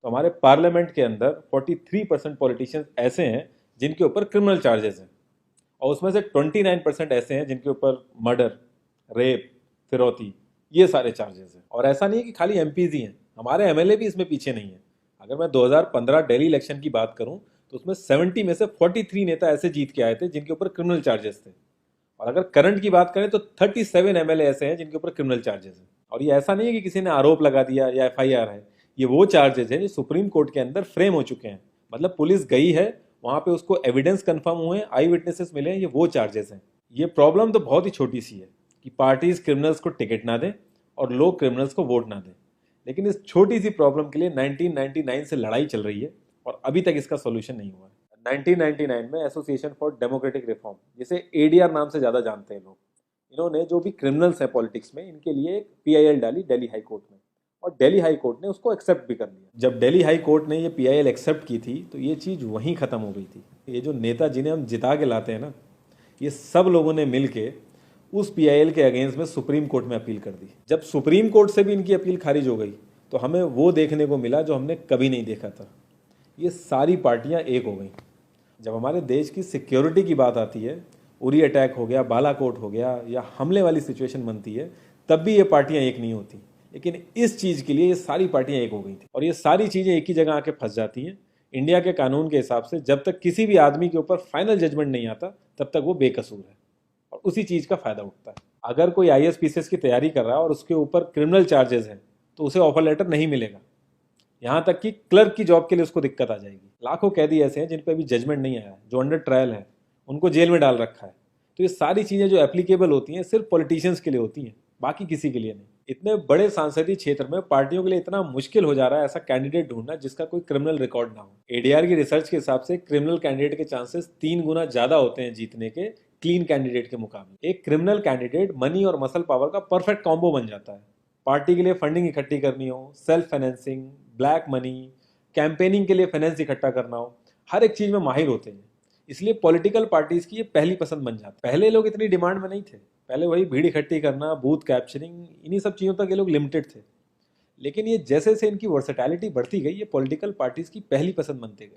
तो हमारे पार्लियामेंट के अंदर 43% पॉलिटिशियंस ऐसे हैं जिनके ऊपर क्रिमिनल चार्जेस हैं, और उसमें से 29% ऐसे हैं जिनके ऊपर मर्डर, रेप, फिरौती, ये सारे चार्जेस हैं। और ऐसा नहीं है कि खाली एमपीज ही हैं, हमारे एमएलए भी इसमें पीछे नहीं है। अगर मैं 2015 दिल्ली इलेक्शन की बात करूं तो उसमें 70 में से 43 नेता ऐसे जीत के आए थे जिनके ऊपर क्रिमिनल चार्जेस थे। और अगर करंट की बात करें तो 37 एमएलए ऐसे हैं जिनके ऊपर क्रिमिनल चार्जेस हैं। और ये ऐसा नहीं है कि किसी ने आरोप लगा दिया या एफआईआर है, ये वो चार्जेस हैं जो सुप्रीम कोर्ट के अंदर फ्रेम हो चुके हैं। मतलब पुलिस गई है वहां पे, उसको एविडेंस कंफर्म हुए, आई विटनेसेस मिले हैं, ये वो चार्जेस हैं। ये प्रॉब्लम तो बहुत ही छोटी सी है कि पार्टीज क्रिमिनल्स को टिकट ना दें और लोग क्रिमिनल्स को वोट ना दें, लेकिन इस छोटी सी प्रॉब्लम के लिए 1999 से लड़ाई चल रही है और अभी तक इसका सोल्यूशन नहीं हुआ है। 1999 में एसोसिएशन फॉर डेमोक्रेटिक रिफॉर्म, जिसे एडीआर नाम से ज़्यादा जानते हैं लोग, इन्होंने जो भी क्रिमिनल्स हैं पॉलिटिक्स में, इनके लिए एक पीआईएल डाली दिल्ली हाई कोर्ट में, और दिल्ली हाई कोर्ट ने उसको एक्सेप्ट भी कर लिया। जब दिल्ली हाई कोर्ट ने ये पीआईएल एक्सेप्ट की थी तो ये चीज़ वहीं ख़त्म हो गई थी। ये जो नेता जिन्हें हम जिता के लाते हैं ना, ये सब लोगों ने मिल के उस पीआईएल के अगेंस्ट में सुप्रीम कोर्ट में अपील कर दी। जब सुप्रीम कोर्ट से भी इनकी अपील खारिज हो गई तो हमें वो देखने को मिला जो हमने कभी नहीं देखा था, ये सारी पार्टियां एक हो गई। जब हमारे देश की सिक्योरिटी की बात आती है, उरी अटैक हो गया, बालाकोट हो गया, या हमले वाली सिचुएशन बनती है, तब भी ये पार्टियां एक नहीं होती। लेकिन इस चीज़ के लिए ये सारी पार्टियां एक हो गई थी, और ये सारी चीज़ें एक ही जगह आके फंस जाती हैं। इंडिया के कानून के हिसाब से जब तक किसी भी आदमी के ऊपर फाइनल जजमेंट नहीं आता तब तक वो बेकसूर है, और उसी चीज़ का फायदा उठता है। अगर कोई आईएएस पीसीएस की तैयारी कर रहा है और उसके ऊपर क्रिमिनल चार्जेस हैं तो उसे ऑफर लेटर नहीं मिलेगा। यहाँ तक कि क्लर्क की जॉब के लिए उसको दिक्कत आ जाएगी। लाखों कैदी ऐसे हैं जिन पे अभी जजमेंट नहीं आया है, जो अंडर ट्रायल है, उनको जेल में डाल रखा है। तो ये सारी चीज़ें जो एप्लीकेबल होती हैं सिर्फ पॉलिटिशियंस के लिए होती हैं, बाकी किसी के लिए नहीं। इतने बड़े सांसदीय क्षेत्र में पार्टियों के लिए इतना मुश्किल हो जा रहा है ऐसा कैंडिडेट ढूंढना जिसका कोई क्रिमिनल रिकॉर्ड ना हो। एडीआर की रिसर्च के हिसाब से क्रिमिनल कैंडिडेट के चांसेस 3 गुना ज्यादा होते हैं जीतने के क्लीन कैंडिडेट के मुकाबले। एक क्रिमिनल कैंडिडेट मनी और मसल पावर का परफेक्ट कॉम्बो बन जाता है। पार्टी के लिए फंडिंग इकट्ठी करनी हो, self financing, black money, campaigning के लिए फाइनेंस इकट्ठा करना हो, हर एक चीज में माहिर होते हैं। इसलिए पॉलिटिकल पार्टीज की ये पहली पसंद बन जाती है। पहले लोग इतनी डिमांड में नहीं थे, पहले वही भीड़ इकट्ठी करना, बूथ कैप्चरिंग, इन्हीं सब चीज़ों तक ये लोग लिमिटेड थे। लेकिन ये जैसे से इनकी वर्सेटैलिटी बढ़ती गई, ये पॉलिटिकल पार्टीज की पहली पसंद बनते गए।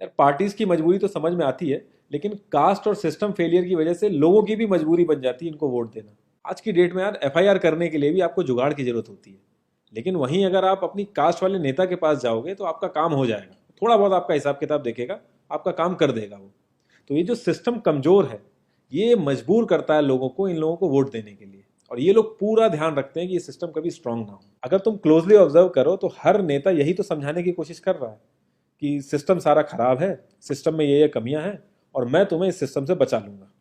यार पार्टीज की मजबूरी तो समझ में आती है, लेकिन कास्ट और सिस्टम फेलियर की वजह से लोगों की भी मजबूरी बन जाती है इनको वोट देना। आज की डेट में यार एफआईआर करने के लिए भी आपको जुगाड़ की जरूरत होती है, लेकिन वहीं अगर आप अपनी कास्ट वाले नेता के पास जाओगे तो आपका काम हो जाएगा, थोड़ा बहुत आपका हिसाब किताब देखेगा, आपका काम कर देगा वो। तो ये जो सिस्टम कमजोर है, ये मजबूर करता है लोगों को इन लोगों को वोट देने के लिए, और ये लोग पूरा ध्यान रखते हैं कि ये सिस्टम कभी स्ट्रांग ना हो। अगर तुम क्लोजली ऑब्जर्व करो तो हर नेता यही तो समझाने की कोशिश कर रहा है कि सिस्टम सारा खराब है, सिस्टम में ये कमियां हैं, और मैं तुम्हें इस सिस्टम से बचा लूंगा।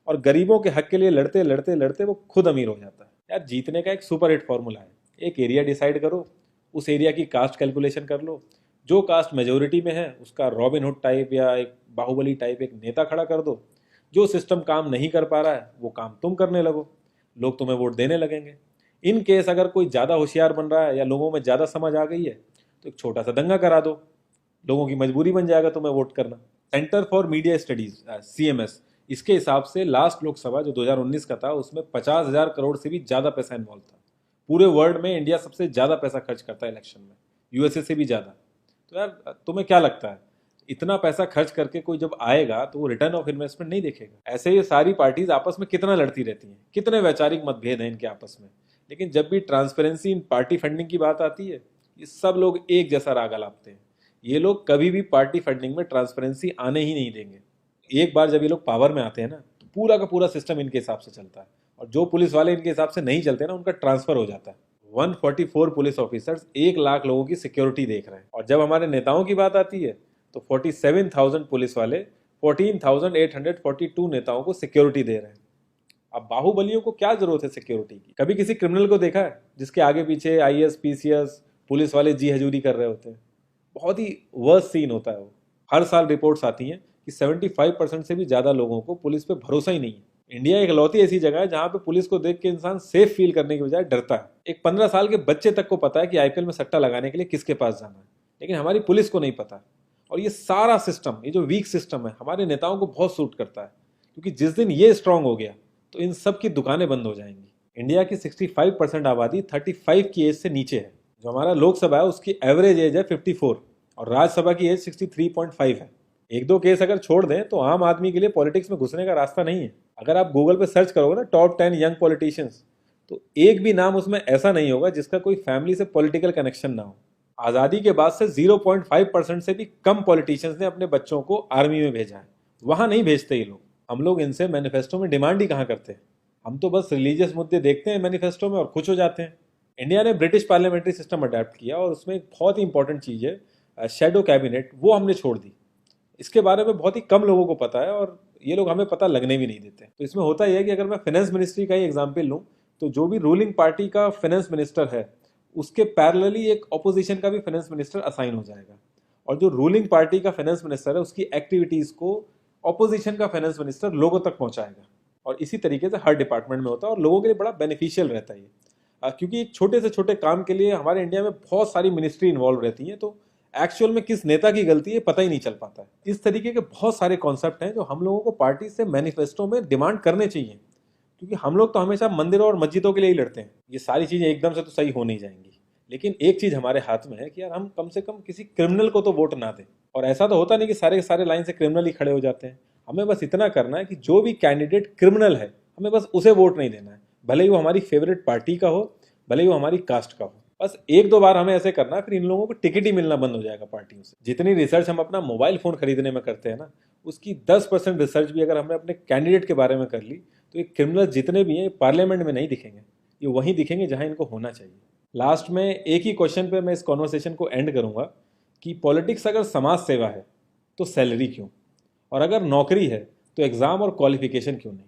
और गरीबों के हक के लिए लड़ते लड़ते लड़ते वो खुद अमीर हो जाता है। यार जीतने का एक सुपर हिट फॉर्मूला है, एक एरिया डिसाइड करो, उस एरिया की कास्ट कैलकुलेशन कर लो, जो कास्ट मेजोरिटी में है उसका रॉबिन हुड टाइप या एक बाहुबली टाइप एक नेता खड़ा कर दो। जो सिस्टम काम नहीं कर पा रहा है वो काम तुम करने लगो, लोग तुम्हें वोट देने लगेंगे। इन केस अगर कोई ज़्यादा होशियार बन रहा है या लोगों में ज़्यादा समझ आ गई है तो एक छोटा सा दंगा करा दो, लोगों की मजबूरी बन जाएगा तुम्हें वोट करना। Centre for media studies CMS, इसके हिसाब से लास्ट लोकसभा जो 2019 का था उसमें 50,000 करोड़ से भी ज़्यादा पैसा इन्वॉल्व था। पूरे वर्ल्ड में इंडिया सबसे ज़्यादा पैसा खर्च करता है इलेक्शन में, यूएसए से भी ज़्यादा। तो यार तुम्हें क्या लगता है, इतना पैसा खर्च करके कोई जब आएगा तो वो रिटर्न ऑफ इन्वेस्टमेंट नहीं देखेगा? ऐसे ये सारी पार्टीज आपस में कितना लड़ती रहती हैं, कितने वैचारिक मतभेद हैं इनके आपस में, लेकिन जब भी ट्रांसपेरेंसी इन पार्टी फंडिंग की बात आती है ये सब लोग एक जैसा राग अलापते हैं। ये लोग कभी भी पार्टी फंडिंग में ट्रांसपेरेंसी आने ही नहीं देंगे। एक बार जब ये लोग पावर में आते हैं ना तो पूरा का पूरा सिस्टम इनके हिसाब से चलता है, और जो पुलिस वाले इनके हिसाब से नहीं चलते ना उनका ट्रांसफर हो जाता है। 144 पुलिस ऑफिसर्स 1 लाख लोगों की सिक्योरिटी देख रहे हैं, और जब हमारे नेताओं की बात आती है तो 47,000 पुलिस वाले 14,842 नेताओं को सिक्योरिटी दे रहे हैं। अब बाहुबलियों को क्या जरूरत है सिक्योरिटी की? कभी किसी क्रिमिनल को देखा है जिसके आगे पीछे आईएएस पीसीएस पुलिस वाले जी हजूरी कर रहे होते हैं? बहुत ही वर्स्ट सीन होता है वो। हर साल रिपोर्ट्स आती हैं कि 75% से भी ज्यादा लोगों को पुलिस पे भरोसा ही नहीं है। इंडिया एक लौती ऐसी जगह है जहां पे पुलिस को देख के इंसान सेफ फील करने की बजाय डरता है। एक 15 साल के बच्चे तक को पता है कि आईपीएल में सट्टा लगाने के लिए किसके पास जाना है, लेकिन हमारी पुलिस को नहीं पता। और ये सारा सिस्टम, ये जो वीक सिस्टम है, हमारे नेताओं को बहुत सूट करता है, क्योंकि जिस दिन ये स्ट्रांग हो गया तो इन सब की दुकानें बंद हो जाएंगी। इंडिया की 65% आबादी 35 की एज से नीचे है, जो हमारा लोकसभा है उसकी एवरेज एज है 54 और राज्यसभा की एज 63.5 है। एक दो केस अगर छोड़ दें तो आम आदमी के लिए पॉलिटिक्स में घुसने का रास्ता नहीं है। अगर आप गूगल पे सर्च करोगे ना टॉप 10 यंग पॉलिटिशियंस, तो एक भी नाम उसमें ऐसा नहीं होगा जिसका कोई फैमिली से पॉलिटिकल कनेक्शन ना हो। आज़ादी के बाद से 0.5% से भी कम पॉलिटिशियंस ने अपने बच्चों को आर्मी में भेजा है। वहां नहीं भेजते ये लोग। हम लोग इनसे मैनिफेस्टो में डिमांड ही कहाँ करते हैं। हम तो बस रिलीजियस मुद्दे देखते हैं मैनिफेस्टो में और खुश हो जाते हैं। इंडिया ने ब्रिटिश पार्लियामेंट्री सिस्टम अडेप्ट किया और उसमें एक बहुत ही इंपॉर्टेंट चीज़ है शेडो कैबिनेट, वो हमने छोड़ दी। इसके बारे में बहुत ही कम लोगों को पता है और ये लोग हमें पता लगने भी नहीं देते। तो इसमें होता यह है कि अगर मैं फाइनेंस मिनिस्ट्री का ही एग्जाम्पल लूँ तो जो भी रूलिंग पार्टी का फाइनेंस मिनिस्टर है उसके पैरेलली एक ऑपोजिशन का भी फाइनेंस मिनिस्टर असाइन हो जाएगा और जो रूलिंग पार्टी का फाइनेंस मिनिस्टर है उसकी एक्टिविटीज़ को ऑपोजिशन का फाइनेंस मिनिस्टर लोगों तक पहुंचाएगा। और इसी तरीके से हर डिपार्टमेंट में होता है और लोगों के लिए बड़ा बेनिफिशियल रहता है ये। क्योंकि छोटे से छोटे काम के लिए हमारे इंडिया में बहुत सारी मिनिस्ट्री इन्वॉल्व रहती हैं, तो एक्चुअल में किस नेता की गलती है पता ही नहीं चल पाता है। इस तरीके के बहुत सारे कॉन्सेप्ट हैं जो हम लोगों को पार्टी से मैनिफेस्टो में डिमांड करने चाहिए, क्योंकि हम लोग तो हमेशा मंदिरों और मस्जिदों के लिए ही लड़ते हैं। ये सारी चीज़ें एकदम से तो सही हो नहीं जाएंगी, लेकिन एक चीज़ हमारे हाथ में है कि यार हम कम से कम किसी क्रिमिनल को तो वोट ना दें। और ऐसा तो होता नहीं कि सारे के सारे लाइन से क्रिमिनल ही खड़े हो जाते हैं। हमें बस इतना करना है कि जो भी कैंडिडेट क्रिमिनल है हमें बस उसे वोट नहीं देना है, भले ही वो हमारी फेवरेट पार्टी का हो, भले ही वो हमारी कास्ट का हो। बस एक दो बार हमें ऐसे करना है, फिर इन लोगों को टिकट ही मिलना बंद हो जाएगा पार्टियों से। जितनी रिसर्च हम अपना मोबाइल फोन खरीदने में करते हैं ना, उसकी 10% रिसर्च भी अगर हमने अपने कैंडिडेट के बारे में कर ली तो ये क्रिमिनल जितने भी हैं पार्लियामेंट में नहीं दिखेंगे, ये वहीं दिखेंगे जहां इनको होना चाहिए। लास्ट में एक ही क्वेश्चन पे मैं इस कॉन्वर्सेशन को एंड करूंगा कि पॉलिटिक्स अगर समाज सेवा है तो सैलरी क्यों, और अगर नौकरी है तो एग्जाम और क्वालिफिकेशन क्यों नहीं।